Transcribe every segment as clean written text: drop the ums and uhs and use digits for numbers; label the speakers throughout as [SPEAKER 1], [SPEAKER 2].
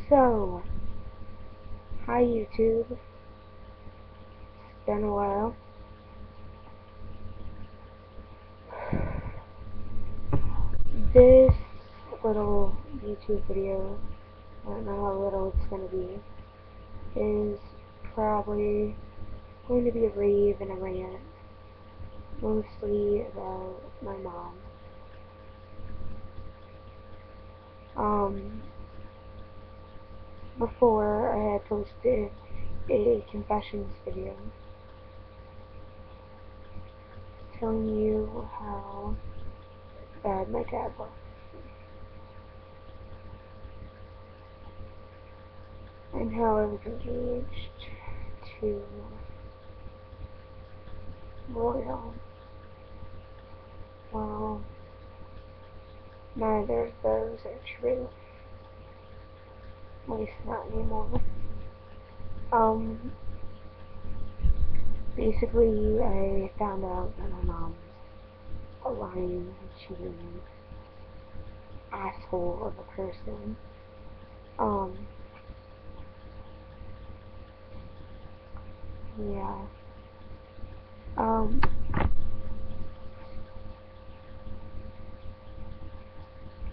[SPEAKER 1] So, hi YouTube. It's been a while. This little YouTube video, I don't know how little it's going to be, is probably going to be a rave and a rant, mostly about my mom. Before I had posted a confessions video telling you how bad my dad was. And how I was engaged to Royal. Well, neither of those are true. At least not anymore. Basically, I found out that my mom's a lying, cheating asshole of a person. Yeah.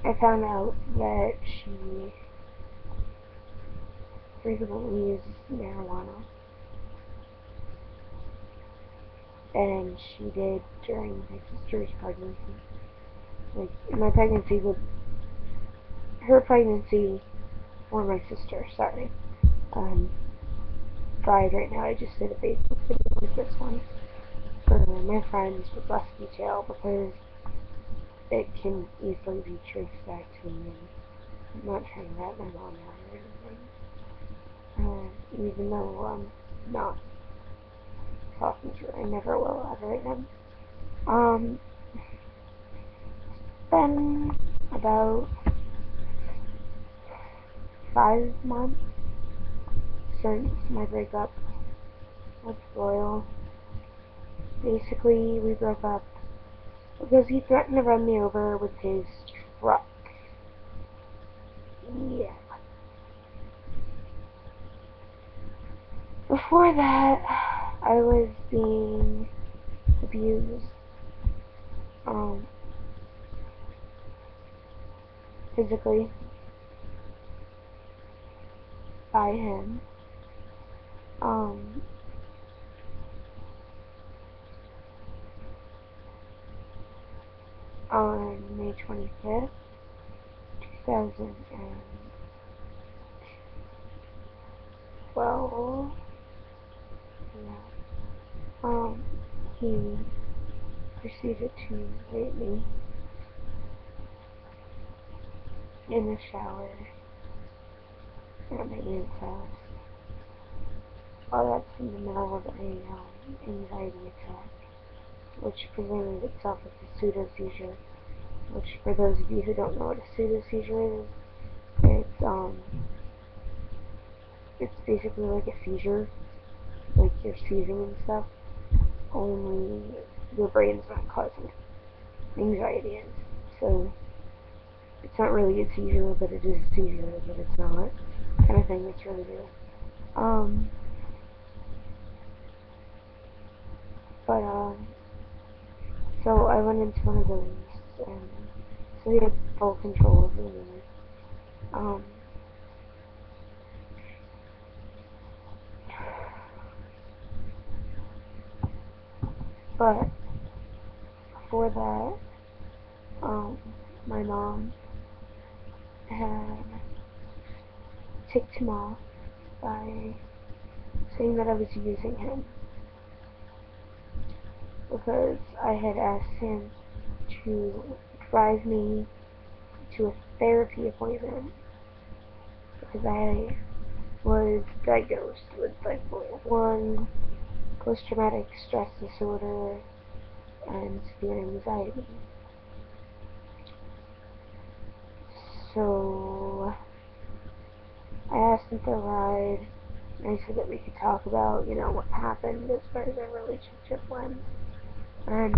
[SPEAKER 1] I found out that she frequently uses marijuana. And she did during my sister's pregnancy. Like, my pregnancy with her pregnancy, or my sister, sorry. Fried right now, I just did a Facebook video like this one for my friends with less detail because it can easily be traced back to me, and I'm not trying to rat my mom out or anything. Even though I'm not talking to her, I never will ever again. It's been about 5 months since my breakup with Royal. Basically, we broke up because he threatened to run me over with his truck. Yeah. Before that, I was being abused, physically by him. On May 25th, 2012, yeah, he proceeded to rape me in the shower at my aunt's house. While that's in the middle of an anxiety attack, which presented itself as a pseudo-seizure, which, for those of you who don't know what a pseudo-seizure is, it's basically like a seizure, like you're seizing and stuff, only your brain's not causing it. Anxiety is. So, it's not really a seizure, but it is a seizure, but it's not. Kind of thing, it's really weird. So I went into one of those, and so he had full control of me. But before that, my mom had ticked him off by saying that I was using him because I had asked him to drive me to a therapy appointment because I was diagnosed with bipolar 1, post-traumatic stress disorder, and severe anxiety. So I asked him for a ride, and I said that we could talk about, what happened as far as our relationship went. And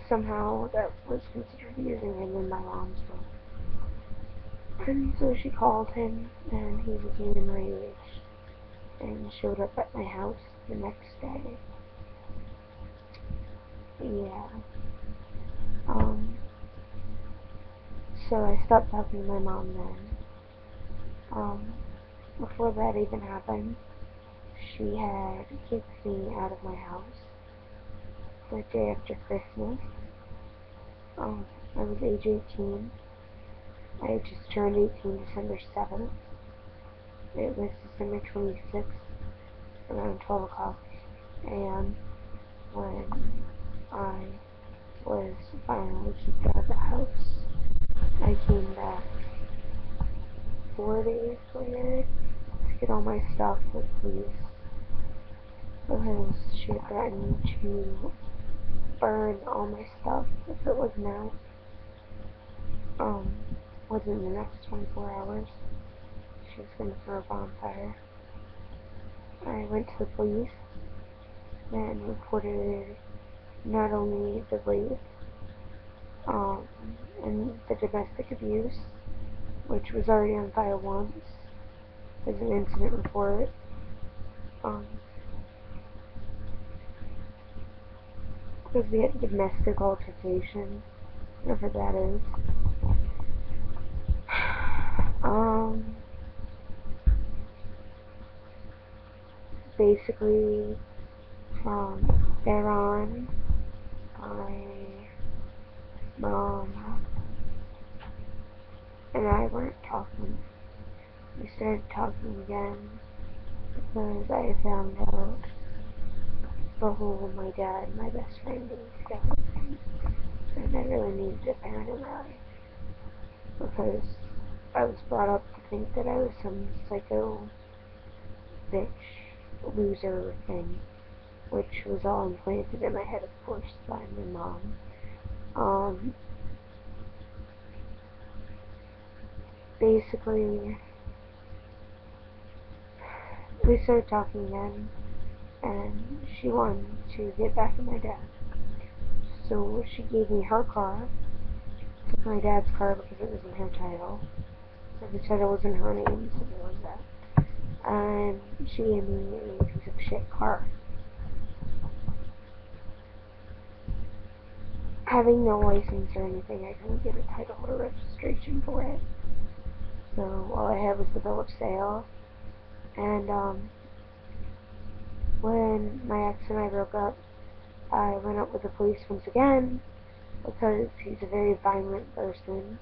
[SPEAKER 1] somehow that was considered using him in my mom's book. And so she called him, and he became enraged and showed up at my house the next day. Yeah. Um, so I stopped talking to my mom then. Before that even happened, she had kicked me out of my house the day after Christmas. I was age 18. I had just turned 18 December 7th. It was December 26th, around 12 o'clock a.m. when I was finally kicked out of the house. I came back 4 days later to get all my stuff with police because she had threatened to burn all my stuff if it wasn't out within the next 24 hours. She was going to throw a bonfire. I went to the police and reported not only the rape and the domestic abuse, which was already on file once as an incident report, because we had domestic altercation, whatever that is. Basically, from there on, my mom and I weren't talking. We started talking again because I found out the whole my dad and my best friend being together thing, and I really needed a parent in my life because I was brought up to think that I was some psycho bitch loser thing, which was all implanted in my head, of course, by my mom. Basically, we started talking again, and she wanted to get back at my dad. So she gave me her car, took my dad's car because it was in her title. So the title was in her name, something like that. And she gave me a piece of shit car. Having no license or anything, I couldn't get a title or registration for it. So all I had was the bill of sale. And when my ex and I broke up, I went up with the police once again because he's a very violent person,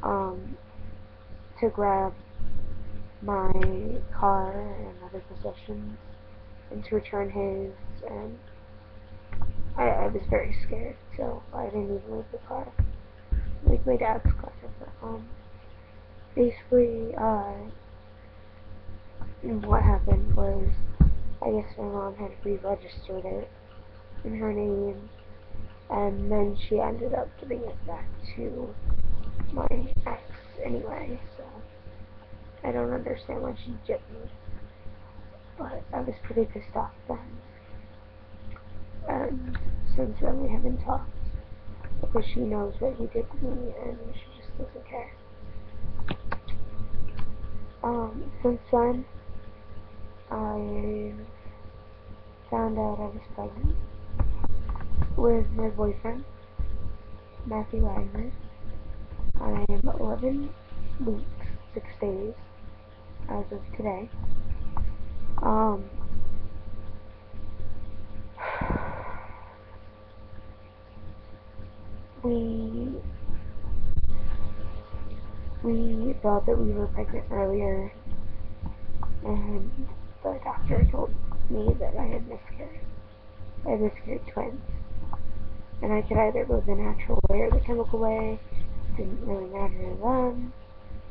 [SPEAKER 1] to grab my car and other possessions and to return his, and I was very scared, so I didn't even leave the car, like my dad's car. Basically, what happened was, I guess my mom had re-registered it in her name, and then she ended up giving it back to my ex anyway, so I don't understand why she gypped me, but I was pretty pissed off then, and since then we haven't talked, because she knows what he did to me, and she just doesn't care. Since then, I found out I was pregnant with my boyfriend, Matthew Wagner. I am 11 weeks, 6 days, as of today. We thought that we were pregnant earlier, and the doctor told me that I had miscarried. I miscarried twins, and I could either go the natural way or the chemical way. Didn't really matter to them.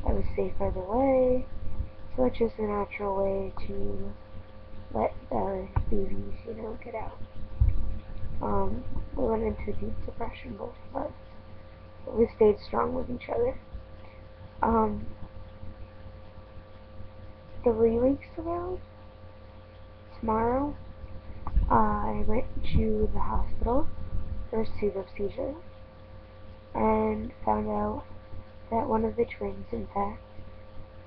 [SPEAKER 1] I was safe either way, so I chose the natural way to let the babies, get out. We went into deep depression, both of us, but we stayed strong with each other. 3 weeks ago, tomorrow, I went to the hospital for a pseudo seizure and found out that one of the twins, in fact,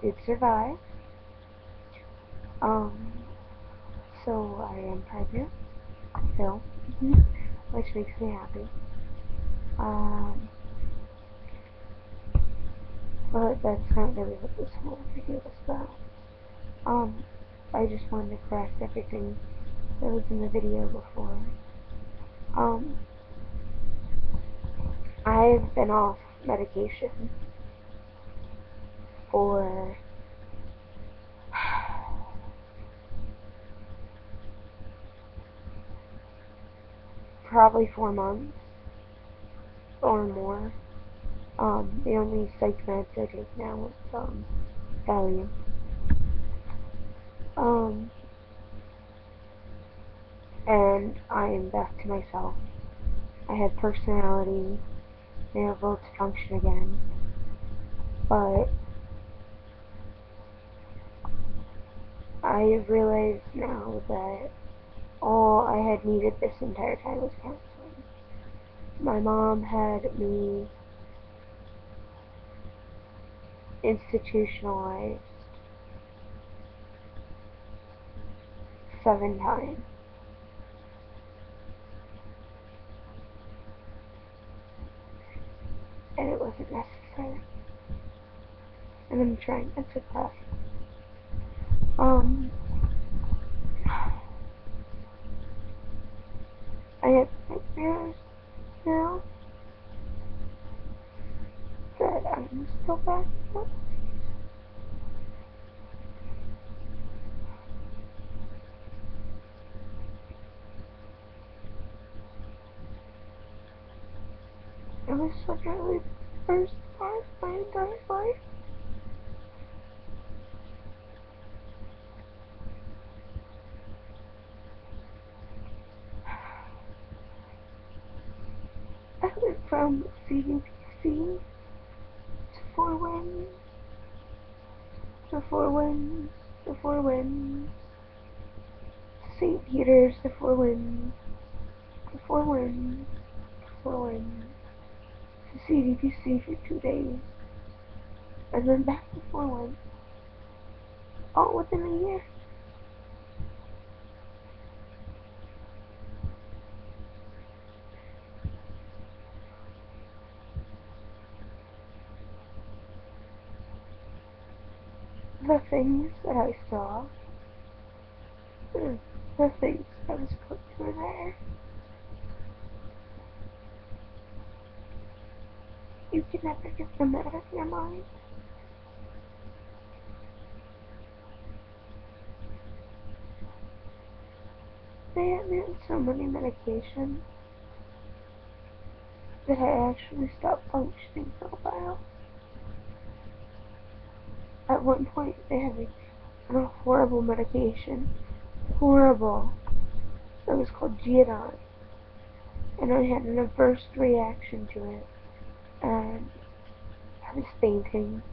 [SPEAKER 1] did survive. So I am pregnant still, which makes me happy. But that's not really what this whole video is about. I just wanted to correct everything that was in the video before. I've been off medication for probably 4 months or more. The only psych meds I take now is Valium. And I am back to myself. I have personality, I'm able to function again, but I realize now that all I had needed this entire time was counseling. My mom had me institutionalized 7 times. And it wasn't necessary. And I'm trying to suppress. I have nightmares now that I'm still back up. It was literally the first time of my entire life. I went from CDPC to Four Winds, to Four Winds, to Four Winds, to St. Peter's, to Four Winds, to Four Winds, to Four Winds, to CDPC for 2 days, and then back to Four Winds, all within a year. The things that I saw, the things I was put through there, you can never get them out of your mind. They had me on so many medications that I actually stopped functioning for a while. At one point, they had me on a horrible medication. Horrible. It was called Geodon. And I had an adverse reaction to it. And I was fainting.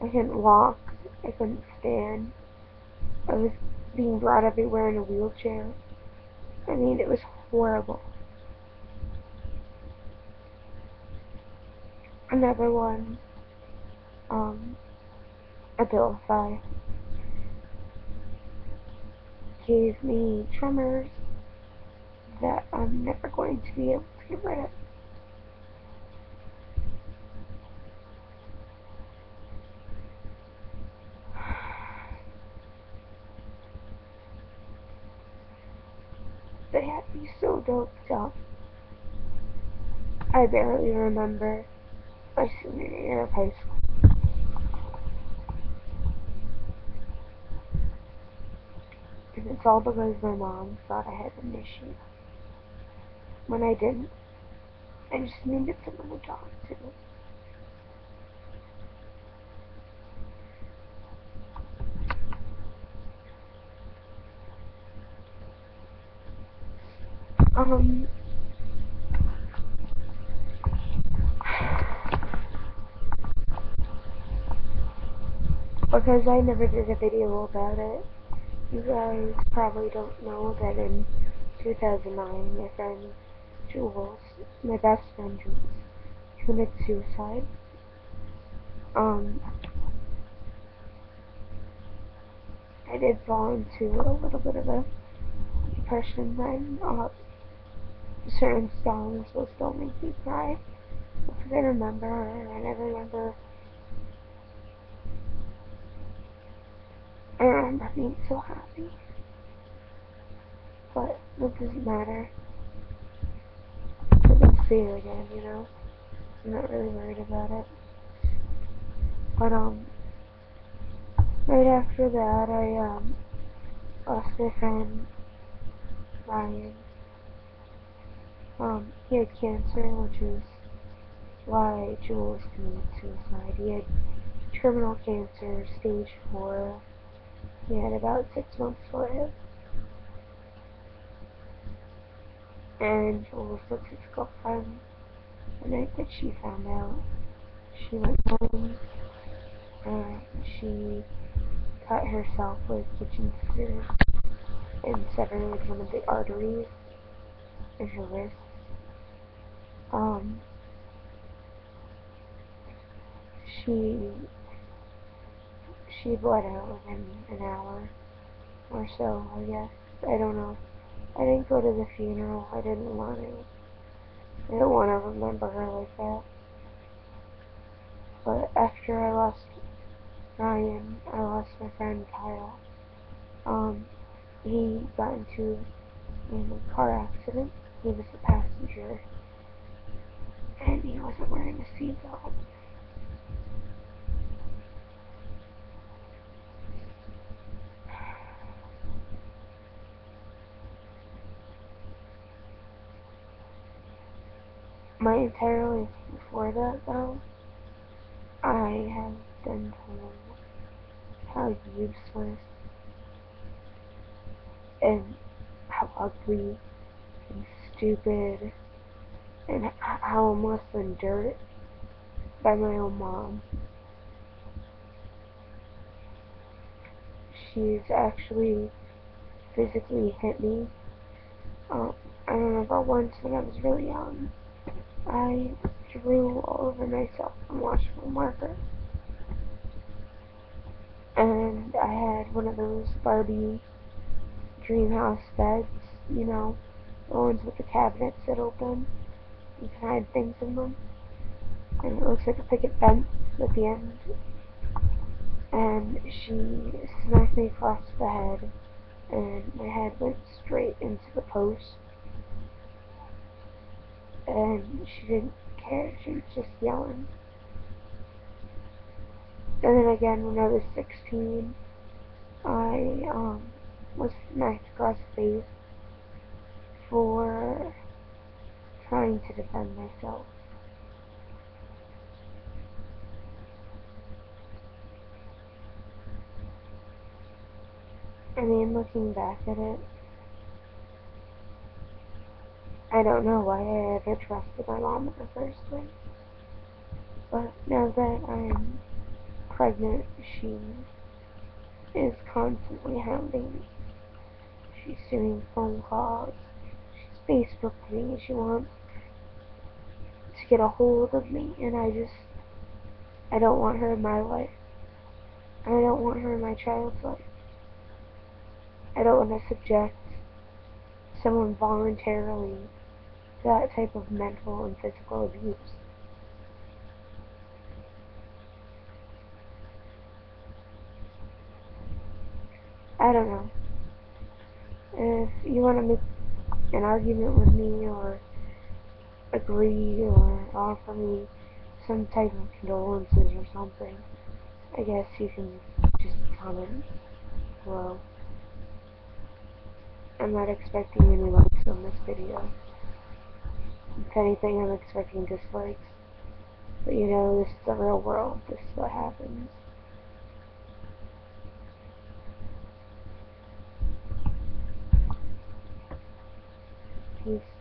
[SPEAKER 1] I couldn't walk. I couldn't stand. I was being brought everywhere in a wheelchair. I mean, it was horrible. Another one, Abilify, gave me tremors that I'm never going to be able to get rid of. They had me so doped up. I barely remember my senior year of high school. And it's all because my mom thought I had an issue. When I didn't. I just needed someone to talk to. Because I never did a video about it, you guys probably don't know that in 2009, my friend Jules, my best friend Jules, committed suicide. Um, I did fall into a little bit of a depression then. Certain songs will still make me cry. Because I remember her, and I remember being so happy. But it doesn't matter. I can see it again, you know? I'm not really worried about it. But, right after that, I lost my friend, Ryan. He had cancer, which is why Jules committed suicide. He had terminal cancer, stage 4. He had about 6 months to live. And Jules was his girlfriend. The night that she found out, she went home and she cut herself with kitchen scissors and severed one of the arteries in her wrist. Um, she bled out within an hour or so, I guess. I don't know. I didn't go to the funeral. I didn't want to. I don't want to remember her like that. But after I lost Ryan, I lost my friend Kyle. He got into a car accident. He was the passenger, and he wasn't wearing a seatbelt. My entire life before that, though, I have been told how useless and how ugly and stupid and how I'm less than dirt by my own mom. She's actually physically hit me. Um, I remember once when I was really young, I drew all over myself on washable marker. And I had one of those Barbie dream house beds, you know, the ones with the cabinets that open. You can hide things in them. And it looks like a picket fence at the end. And she smacked me across the head, and my head went straight into the post. And she didn't care. She was just yelling. And then again, when I was 16, I was smacked across the face for trying to defend myself. I mean, looking back at it, I don't know why I ever trusted my mom in the first place. But now that I'm pregnant, she is constantly hounding me. She's doing phone calls. She's Facebooking me. She wants to get a hold of me, and I don't want her in my life. And I don't want her in my child's life. I don't want to subject someone voluntarily to that type of mental and physical abuse. I don't know. If you want to make an argument with me or agree or offer me some type of condolences or something, I guess you can just comment below. I'm not expecting any likes on this video. If anything, I'm expecting dislikes. But you know, this is the real world. This is what happens. Peace.